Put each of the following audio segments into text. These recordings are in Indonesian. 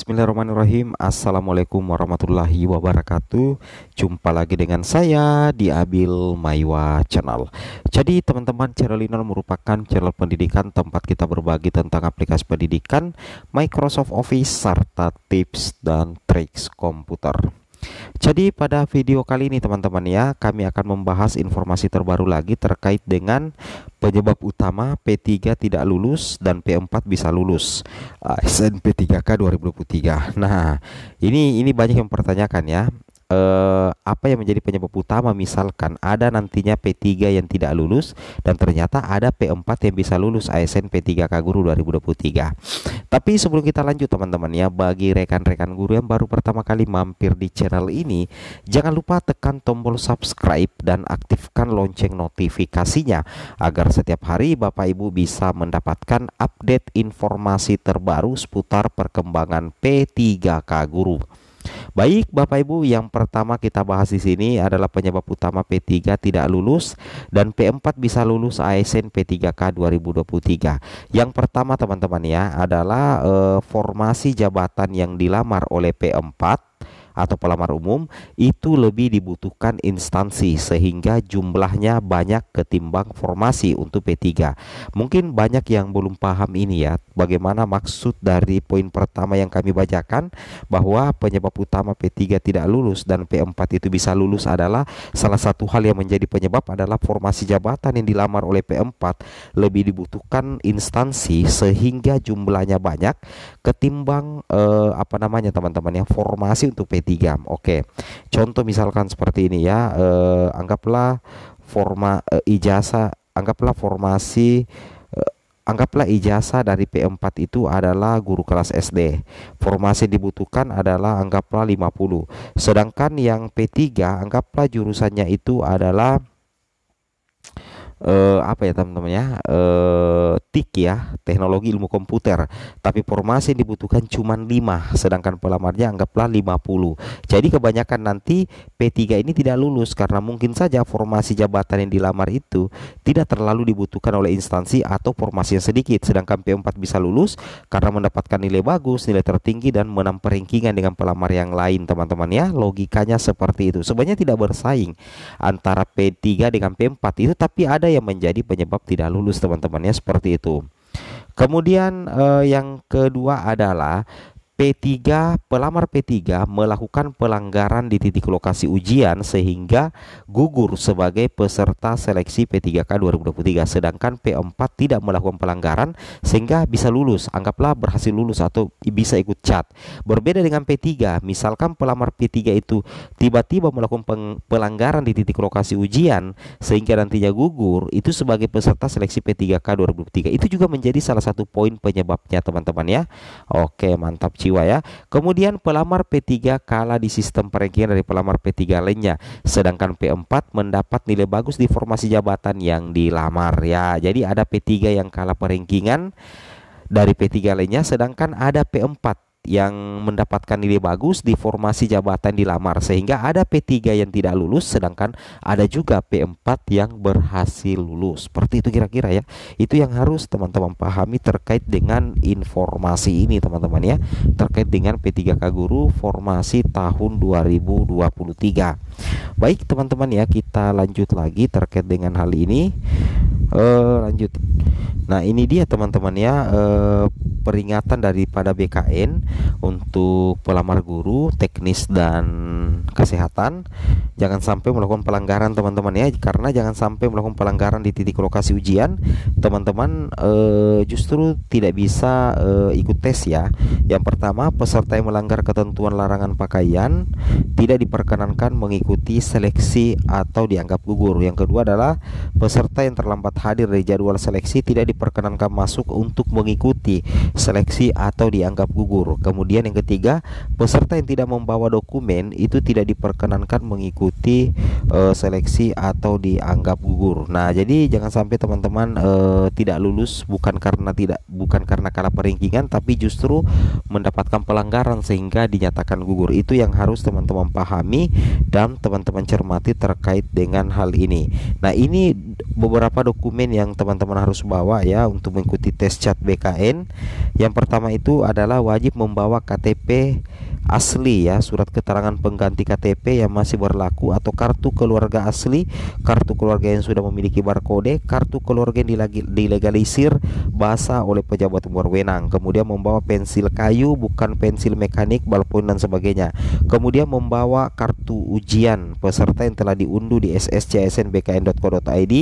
Bismillahirrahmanirrahim. Assalamualaikum warahmatullahi wabarakatuh. Jumpa lagi dengan saya di Abil Maiwa Channel. Jadi teman-teman, channel ini merupakan channel pendidikan tempat kita berbagi tentang aplikasi pendidikan, Microsoft Office, serta tips dan triks komputer. Jadi pada video kali ini teman-teman ya, kami akan membahas informasi terbaru lagi terkait dengan penyebab utama P3 tidak lulus dan P4 bisa lulus ASN P3K 2023. Nah, ini banyak yang mempertanyakan ya. Apa yang menjadi penyebab utama, misalkan ada nantinya P3 yang tidak lulus dan ternyata ada P4 yang bisa lulus ASN P3K Guru 2023. Tapi sebelum kita lanjut teman-teman ya, bagi rekan-rekan guru yang baru pertama kali mampir di channel ini, jangan lupa tekan tombol subscribe dan aktifkan lonceng notifikasinya agar setiap hari Bapak Ibu bisa mendapatkan update informasi terbaru seputar perkembangan P3K Guru. Baik Bapak Ibu, yang pertama kita bahas di sini adalah penyebab utama P3 tidak lulus dan P4 bisa lulus ASN P3K 2023. Yang pertama teman-teman ya adalah formasi jabatan yang dilamar oleh P4 atau pelamar umum itu lebih dibutuhkan instansi sehingga jumlahnya banyak ketimbang formasi untuk P3. Mungkin banyak yang belum paham ini ya, bagaimana maksud dari poin pertama yang kami bacakan, bahwa penyebab utama P3 tidak lulus dan P4 itu bisa lulus adalah salah satu hal yang menjadi penyebab adalah formasi jabatan yang dilamar oleh P4 lebih dibutuhkan instansi sehingga jumlahnya banyak ketimbang teman-teman ya, formasi untuk P3. Oke, contoh misalkan seperti ini ya, anggaplah anggaplah ijazah dari P4 itu adalah guru kelas SD. Formasi yang dibutuhkan adalah anggaplah 50. Sedangkan yang P3 anggaplah jurusannya itu adalah teman-teman ya, TIK ya, teknologi ilmu komputer, tapi formasi yang dibutuhkan cuma 5, sedangkan pelamarnya anggaplah 50. Jadi kebanyakan nanti P3 ini tidak lulus karena mungkin saja formasi jabatan yang dilamar itu tidak terlalu dibutuhkan oleh instansi atau formasi yang sedikit, sedangkan P4 bisa lulus karena mendapatkan nilai bagus, nilai tertinggi dan menang rankingan dengan pelamar yang lain teman-teman ya. Logikanya seperti itu. Sebenarnya tidak bersaing antara P3 dengan P4 itu, tapi ada yang menjadi penyebab tidak lulus teman-teman ya, seperti itu. Kemudian yang kedua adalah pelamar P3 melakukan pelanggaran di titik lokasi ujian sehingga gugur sebagai peserta seleksi P3K 2023, sedangkan P4 tidak melakukan pelanggaran sehingga bisa lulus, anggaplah berhasil lulus atau bisa ikut cat. Berbeda dengan P3, misalkan pelamar P3 itu tiba-tiba melakukan pelanggaran di titik lokasi ujian sehingga nantinya gugur, itu sebagai peserta seleksi P3K 2023. Itu juga menjadi salah satu poin penyebabnya teman-teman ya. Oke, mantap jiwa ya. Kemudian pelamar P3 kalah di sistem perankingan dari pelamar P3 lainnya, sedangkan P4 mendapat nilai bagus di formasi jabatan yang dilamar ya. Jadi ada P3 yang kalah perankingan dari P3 lainnya, sedangkan ada P4 yang mendapatkan nilai bagus di formasi jabatan dilamar, sehingga ada P3 yang tidak lulus, sedangkan ada juga P4 yang berhasil lulus. Seperti itu kira-kira ya. Itu yang harus teman-teman pahami terkait dengan informasi ini teman-teman ya, terkait dengan P3K Guru formasi tahun 2023. Baik teman-teman ya, kita lanjut lagi terkait dengan hal ini. Lanjut. Nah ini dia teman-teman ya, peringatan daripada BKN untuk pelamar guru teknis dan kesehatan. Jangan sampai melakukan pelanggaran teman-teman ya, karena jangan sampai melakukan pelanggaran di titik lokasi ujian teman-teman justru tidak bisa ikut tes ya. Yang pertama, peserta yang melanggar ketentuan larangan pakaian tidak diperkenankan mengikuti seleksi atau dianggap gugur. Yang kedua adalah peserta yang terlambat hadir dari jadwal seleksi tidak diperkenankan masuk untuk mengikuti seleksi atau dianggap gugur. Kemudian yang ketiga, peserta yang tidak membawa dokumen itu tidak diperkenankan mengikuti seleksi atau dianggap gugur. Nah, jadi jangan sampai teman-teman tidak lulus bukan karena kalah perankingan, tapi justru mendapatkan pelanggaran sehingga dinyatakan gugur. Itu yang harus teman-teman pahami dan teman-teman cermati terkait dengan hal ini. Nah, ini beberapa dokumen yang teman-teman harus bawa ya untuk mengikuti tes CAT BKN. Yang pertama itu adalah wajib membawa KTP asli ya, surat keterangan pengganti KTP yang masih berlaku, atau kartu keluarga asli, kartu keluarga yang sudah memiliki barcode, kartu keluarga yang dilegalisir bahasa oleh pejabat berwenang. Kemudian membawa pensil kayu, bukan pensil mekanik, ballpoint dan sebagainya. Kemudian membawa kartu ujian peserta yang telah diunduh di sscsnbkn.co.id,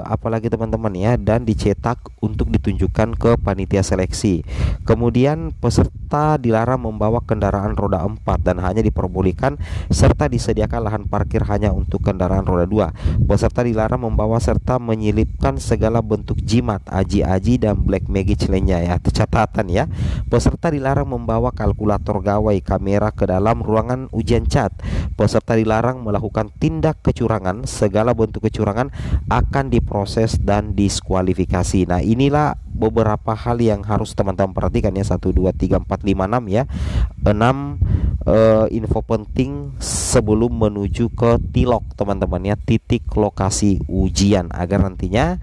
apalagi teman-teman ya, dan dicetak untuk ditunjukkan ke panitia seleksi. Kemudian peserta dilarang membawa kendaraan roda 4 dan hanya diperbolehkan serta disediakan lahan parkir hanya untuk kendaraan roda 2. Peserta dilarang membawa serta menyelipkan segala bentuk jimat, aji-aji dan black magic lainnya ya. Catatan ya. Peserta dilarang membawa kalkulator gawai, kamera ke dalam ruangan ujian CAT. Peserta dilarang melakukan tindak kecurangan. Segala bentuk kecurangan akan diproses dan diskualifikasi. Nah, inilah beberapa hal yang harus teman-teman perhatikan ya. 1, 2, 3, 4, 5, 6 ya. 6 info penting sebelum menuju ke tilok teman-teman ya, titik lokasi ujian, agar nantinya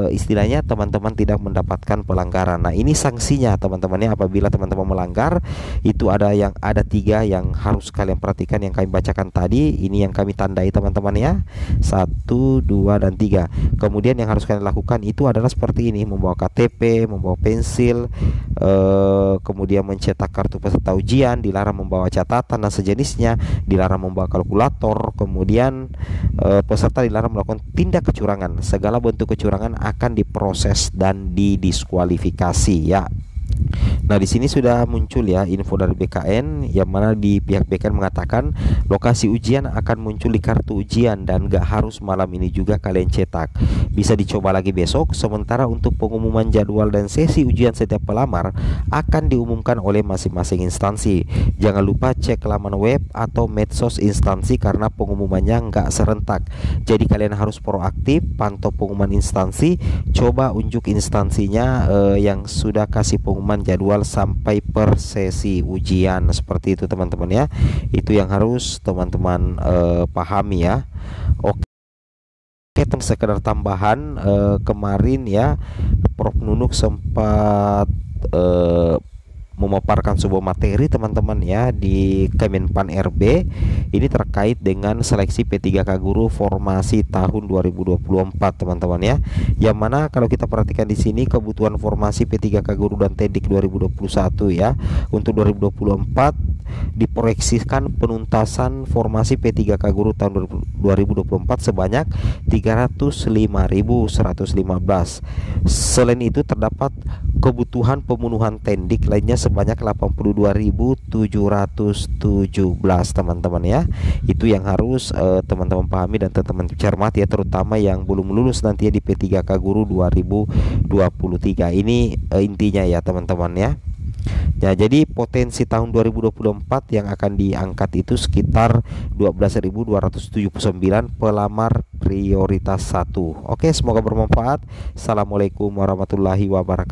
istilahnya teman-teman tidak mendapatkan pelanggaran. Nah, ini sanksinya teman-teman ya, apabila teman-teman melanggar itu ada 3 yang harus kalian perhatikan yang kami bacakan tadi. Ini yang kami tandai teman-teman ya, 1, 2, dan 3. Kemudian yang harus kalian lakukan itu adalah seperti ini: membawa KTP, membawa pensil, kemudian mencetak kartu peserta ujian, dilarang membawa catatan dan sejenisnya, dilarang membawa kalkulator. Kemudian peserta dilarang melakukan tindak kecurangan. Segala bentuk kecurangan akan diproses dan didiskualifikasi ya. Nah, di sini sudah muncul ya info dari BKN, yang mana di pihak BKN mengatakan lokasi ujian akan muncul di kartu ujian dan gak harus malam ini juga kalian cetak. Bisa dicoba lagi besok. Sementara untuk pengumuman jadwal dan sesi ujian setiap pelamar akan diumumkan oleh masing-masing instansi. Jangan lupa cek laman web atau medsos instansi karena pengumumannya nggak serentak. Jadi kalian harus proaktif, pantau pengumuman instansi, coba unjuk instansinya yang sudah kasih pengumuman jadwal sampai per sesi ujian. Seperti itu teman-teman ya. Itu yang harus teman-teman pahami ya. Oke, sekedar tambahan, kemarin ya Prof Nunuk sempat memaparkan sebuah materi teman-teman ya di Kemenpan RB. Ini terkait dengan seleksi P3K guru formasi tahun 2024 teman-teman ya. Yang mana kalau kita perhatikan di sini kebutuhan formasi P3K guru dan TEDIK 2021 ya. Untuk 2024 diproyeksikan penuntasan formasi P3K guru tahun 2024 sebanyak 305.115. Selain itu terdapat kebutuhan pemenuhan TEDIK lainnya sebanyak 82.717 teman-teman ya. Itu yang harus teman-teman pahami dan teman-teman cermati ya, terutama yang belum lulus nanti ya di P3K guru 2023. Ini intinya ya teman-teman ya. Ya, jadi potensi tahun 2024 yang akan diangkat itu sekitar 12.279 pelamar prioritas 1. Oke, semoga bermanfaat. Assalamualaikum warahmatullahi wabarakatuh.